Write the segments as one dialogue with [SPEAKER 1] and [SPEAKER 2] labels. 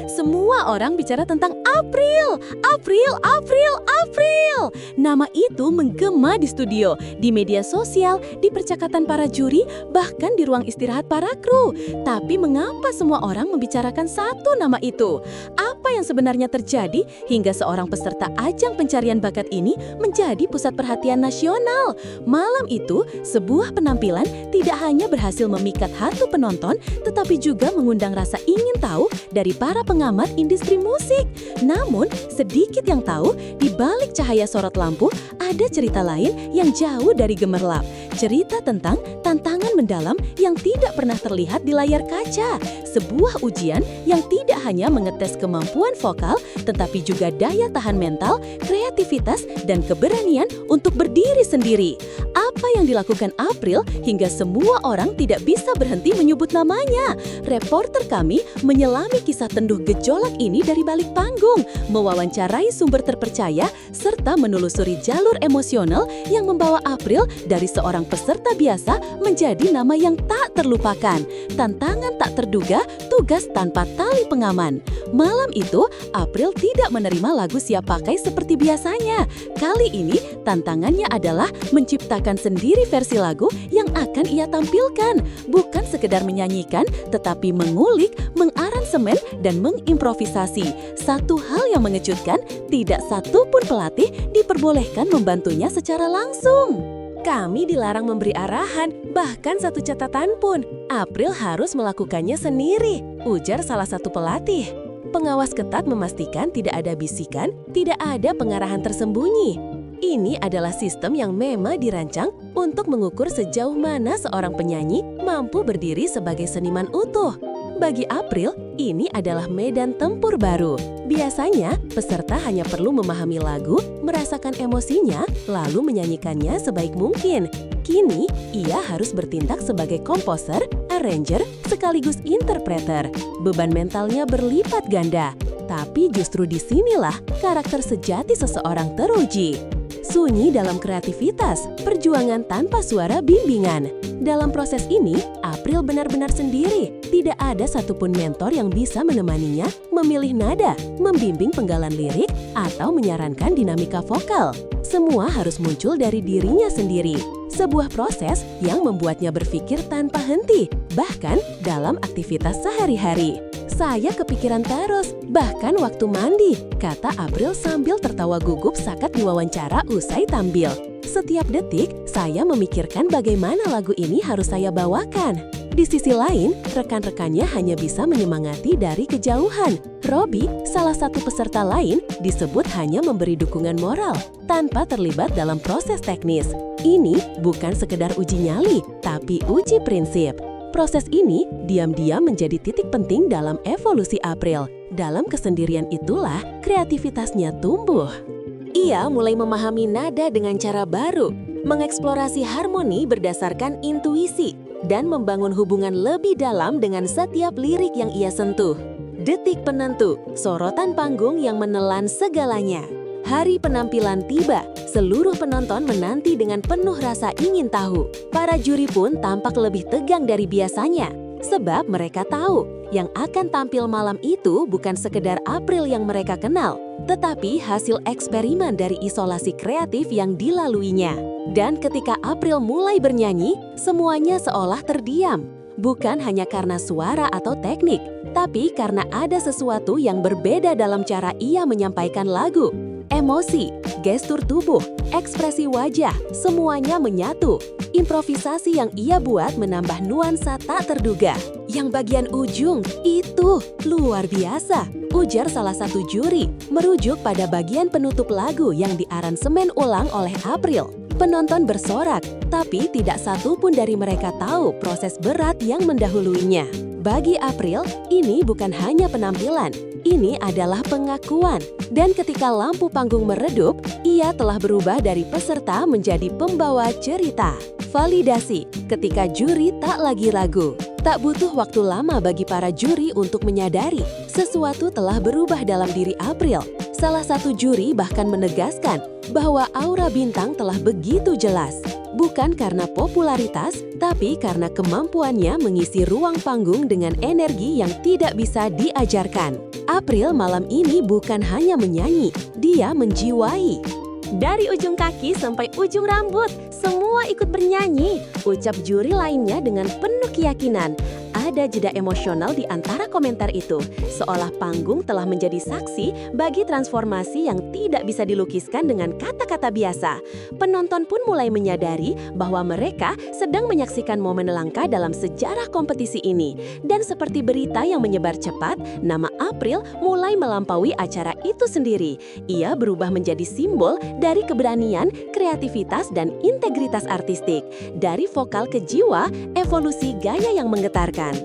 [SPEAKER 1] Semua orang bicara tentang April. April, April, April. Nama itu menggema di studio, di media sosial, di percakapan para juri, bahkan di ruang istirahat para kru. Tapi mengapa semua orang membicarakan satu nama itu? Apa yang sebenarnya terjadi hingga seorang peserta ajang pencarian bakat ini menjadi pusat perhatian nasional? Malam itu, sebuah penampilan tidak hanya berhasil memikat hati penonton, tetapi juga mengundang rasa ingin tahu dari para pengamat industri musik. Namun, sedikit yang tahu, di balik cahaya sorot lampu, ada cerita lain yang jauh dari gemerlap. Cerita tentang tantangan mendalam yang tidak pernah terlihat di layar kaca. Sebuah ujian yang tidak hanya mengetes kemampuan vokal, tetapi juga daya tahan mental, kreativitas, dan keberanian untuk berdiri sendiri. Apa yang dilakukan April hingga semua orang tidak bisa berhenti menyebut namanya? Reporter kami menyelami kisah tenduh gejolak ini dari balik panggung, mewawancarai sumber terpercaya, serta menelusuri jalur emosional yang membawa April dari seorang peserta biasa menjadi nama yang tak terlupakan. Tantangan tak terduga, tugas tanpa tali pengaman. Malam itu, April tidak menerima lagu siap pakai seperti biasanya. Kali ini, tantangannya adalah menciptakan sendiri versi lagu yang akan ia tampilkan. Bukan sekedar menyanyikan, tetapi mengulik, mengaransemen, dan mengimprovisasi. Satu hal yang mengejutkan, tidak satupun pelatih diperbolehkan membantunya secara langsung. Kami dilarang memberi arahan, bahkan satu catatan pun. April harus melakukannya sendiri, ujar salah satu pelatih. Pengawas ketat memastikan tidak ada bisikan, tidak ada pengarahan tersembunyi. Ini adalah sistem yang memang dirancang untuk mengukur sejauh mana seorang penyanyi mampu berdiri sebagai seniman utuh. Bagi April, ini adalah medan tempur baru. Biasanya, peserta hanya perlu memahami lagu, merasakan emosinya, lalu menyanyikannya sebaik mungkin. Kini, ia harus bertindak sebagai komposer, arranger, sekaligus interpreter. Beban mentalnya berlipat ganda. Tapi justru disinilah karakter sejati seseorang teruji. Sunyi dalam kreativitas, perjuangan tanpa suara bimbingan. Dalam proses ini, April benar-benar sendiri. Tidak ada satupun mentor yang bisa menemaninya, memilih nada, membimbing penggalan lirik, atau menyarankan dinamika vokal. Semua harus muncul dari dirinya sendiri. Sebuah proses yang membuatnya berpikir tanpa henti, bahkan dalam aktivitas sehari-hari. Saya kepikiran terus, bahkan waktu mandi, kata April sambil tertawa gugup saat diwawancara usai tampil. Setiap detik, saya memikirkan bagaimana lagu ini harus saya bawakan. Di sisi lain, rekan-rekannya hanya bisa menyemangati dari kejauhan. Robbie, salah satu peserta lain, disebut hanya memberi dukungan moral, tanpa terlibat dalam proses teknis. Ini bukan sekedar uji nyali, tapi uji prinsip. Proses ini diam-diam menjadi titik penting dalam evolusi April. Dalam kesendirian itulah kreativitasnya tumbuh. Ia mulai memahami nada dengan cara baru, mengeksplorasi harmoni berdasarkan intuisi, dan membangun hubungan lebih dalam dengan setiap lirik yang ia sentuh. Detik penentu, sorotan panggung yang menelan segalanya. Hari penampilan tiba, seluruh penonton menanti dengan penuh rasa ingin tahu. Para juri pun tampak lebih tegang dari biasanya, sebab mereka tahu yang akan tampil malam itu bukan sekedar April yang mereka kenal, tetapi hasil eksperimen dari isolasi kreatif yang dilaluinya. Dan ketika April mulai bernyanyi, semuanya seolah terdiam. Bukan hanya karena suara atau teknik, tapi karena ada sesuatu yang berbeda dalam cara ia menyampaikan lagu. Emosi, gestur tubuh, ekspresi wajah, semuanya menyatu. Improvisasi yang ia buat menambah nuansa tak terduga. Yang bagian ujung, itu luar biasa, ujar salah satu juri, merujuk pada bagian penutup lagu yang diaransemen ulang oleh April. Penonton bersorak, tapi tidak satu pun dari mereka tahu proses berat yang mendahuluinya. Bagi April, ini bukan hanya penampilan, ini adalah pengakuan. Dan ketika lampu panggung meredup, ia telah berubah dari peserta menjadi pembawa cerita. Validasi, ketika juri tak lagi ragu. Tak butuh waktu lama bagi para juri untuk menyadari sesuatu telah berubah dalam diri April. Salah satu juri bahkan menegaskan bahwa aura bintang telah begitu jelas. Bukan karena popularitas, tapi karena kemampuannya mengisi ruang panggung dengan energi yang tidak bisa diajarkan. April malam ini bukan hanya menyanyi, dia menjiwai. Dari ujung kaki sampai ujung rambut, semua ikut bernyanyi, ucap juri lainnya dengan penuh keyakinan. Ada jeda emosional di antara komentar itu, seolah panggung telah menjadi saksi bagi transformasi yang tidak bisa dilukiskan dengan kata-kata biasa. Penonton pun mulai menyadari bahwa mereka sedang menyaksikan momen langka dalam sejarah kompetisi ini. Dan seperti berita yang menyebar cepat, nama April mulai melampaui acara itu sendiri. Ia berubah menjadi simbol dari keberanian, kreativitas, dan integritas artistik. Dari vokal ke jiwa, evolusi gaya yang menggetarkan.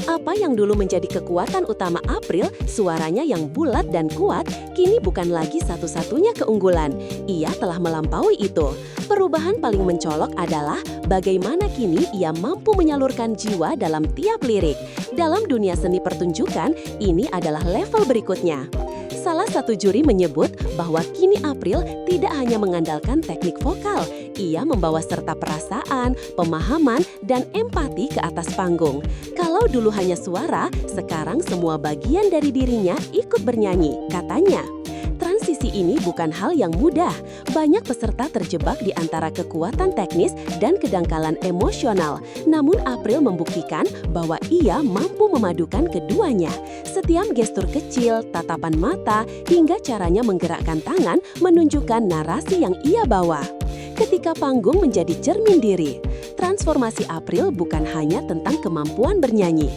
[SPEAKER 1] Apa yang dulu menjadi kekuatan utama April, suaranya yang bulat dan kuat, kini bukan lagi satu-satunya keunggulan. Ia telah melampaui itu. Perubahan paling mencolok adalah bagaimana kini ia mampu menyalurkan jiwa dalam tiap lirik. Dalam dunia seni pertunjukan, ini adalah level berikutnya. Salah satu juri menyebut bahwa kini April tidak hanya mengandalkan teknik vokal, ia membawa serta perasaan, pemahaman, dan empati ke atas panggung. Kalau dulu hanya suara, sekarang semua bagian dari dirinya ikut bernyanyi, katanya. Transisi ini bukan hal yang mudah. Banyak peserta terjebak di antara kekuatan teknis dan kedangkalan emosional. Namun April membuktikan bahwa ia mampu memadukan keduanya. Setiap gestur kecil, tatapan mata, hingga caranya menggerakkan tangan menunjukkan narasi yang ia bawa. Ketika panggung menjadi cermin diri, transformasi April bukan hanya tentang kemampuan bernyanyi.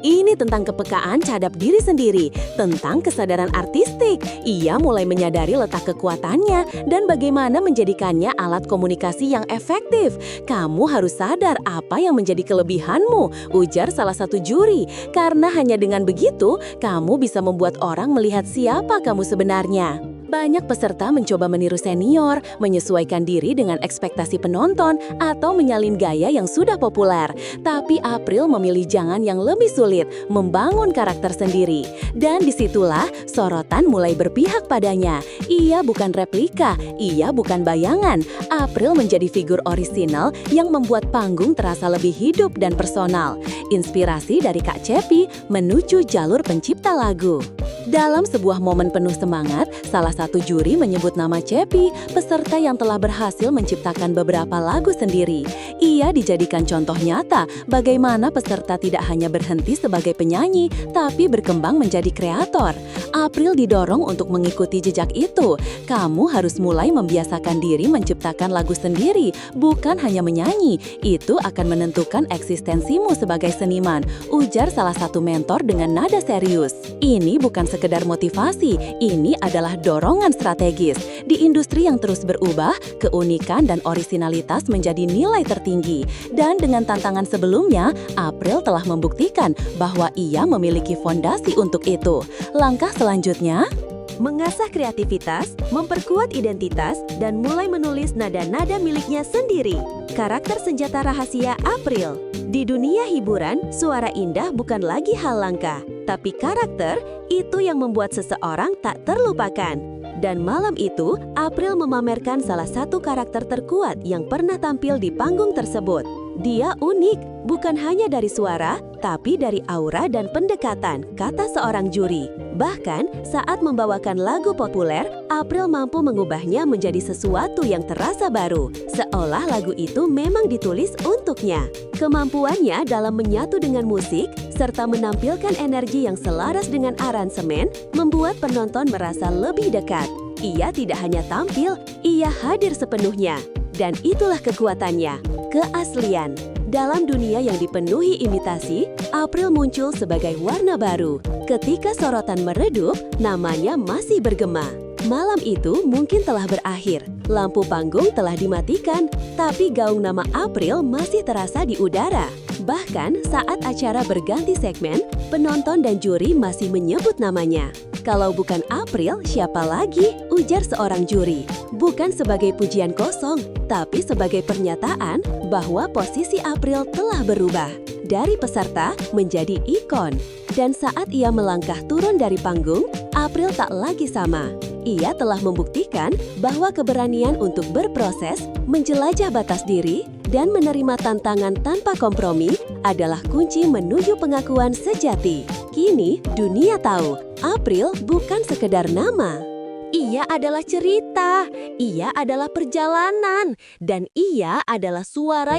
[SPEAKER 1] Ini tentang kepekaan terhadap diri sendiri, tentang kesadaran artistik. Ia mulai menyadari letak kekuatannya dan bagaimana menjadikannya alat komunikasi yang efektif. Kamu harus sadar apa yang menjadi kelebihanmu, ujar salah satu juri. Karena hanya dengan begitu, kamu bisa membuat orang melihat siapa kamu sebenarnya. Banyak peserta mencoba meniru senior, menyesuaikan diri dengan ekspektasi penonton, atau menyalin gaya yang sudah populer. Tapi April memilih jalan yang lebih sulit, membangun karakter sendiri. Dan disitulah sorotan mulai berpihak padanya. Ia bukan replika, ia bukan bayangan. April menjadi figur orisinal yang membuat panggung terasa lebih hidup dan personal. Inspirasi dari Kak Cepi menuju jalur pencipta lagu. Dalam sebuah momen penuh semangat, salah satu juri menyebut nama Cepi, peserta yang telah berhasil menciptakan beberapa lagu sendiri. Ia dijadikan contoh nyata bagaimana peserta tidak hanya berhenti sebagai penyanyi, tapi berkembang menjadi kreator. April didorong untuk mengikuti jejak itu. Kamu harus mulai membiasakan diri menciptakan lagu sendiri, bukan hanya menyanyi. Itu akan menentukan eksistensimu sebagai seniman, ujar salah satu mentor dengan nada serius. Ini bukan sekedar motivasi, ini adalah dorongan strategis. Di industri yang terus berubah, keunikan dan orisinalitas menjadi nilai tertinggi. Dan dengan tantangan sebelumnya, April telah membuktikan bahwa ia memiliki fondasi untuk itu. Langkah selanjutnya, mengasah kreativitas, memperkuat identitas, dan mulai menulis nada-nada miliknya sendiri. Karakter senjata rahasia April. Di dunia hiburan, suara indah bukan lagi hal langka, tapi karakter itu yang membuat seseorang tak terlupakan. Dan malam itu, April memamerkan salah satu karakter terkuat yang pernah tampil di panggung tersebut. Dia unik, bukan hanya dari suara, tapi dari aura dan pendekatan, kata seorang juri. Bahkan, saat membawakan lagu populer, April mampu mengubahnya menjadi sesuatu yang terasa baru, seolah lagu itu memang ditulis untuknya. Kemampuannya dalam menyatu dengan musik, serta menampilkan energi yang selaras dengan aransemen, membuat penonton merasa lebih dekat. Ia tidak hanya tampil, ia hadir sepenuhnya. Dan itulah kekuatannya, keaslian. Dalam dunia yang dipenuhi imitasi, April muncul sebagai warna baru. Ketika sorotan meredup, namanya masih bergema. Malam itu mungkin telah berakhir, lampu panggung telah dimatikan, tapi gaung nama April masih terasa di udara. Bahkan saat acara berganti segmen, penonton dan juri masih menyebut namanya. Kalau bukan April, siapa lagi? Ujar seorang juri. Bukan sebagai pujian kosong, tapi sebagai pernyataan bahwa posisi April telah berubah. Dari peserta menjadi ikon. Dan saat ia melangkah turun dari panggung, April tak lagi sama.
[SPEAKER 2] Ia telah membuktikan bahwa keberanian untuk berproses, menjelajah batas diri, dan menerima tantangan tanpa kompromi adalah kunci menuju pengakuan sejati. Kini, dunia tahu, April bukan sekedar nama. Ia adalah cerita, ia adalah perjalanan, dan ia adalah suara yang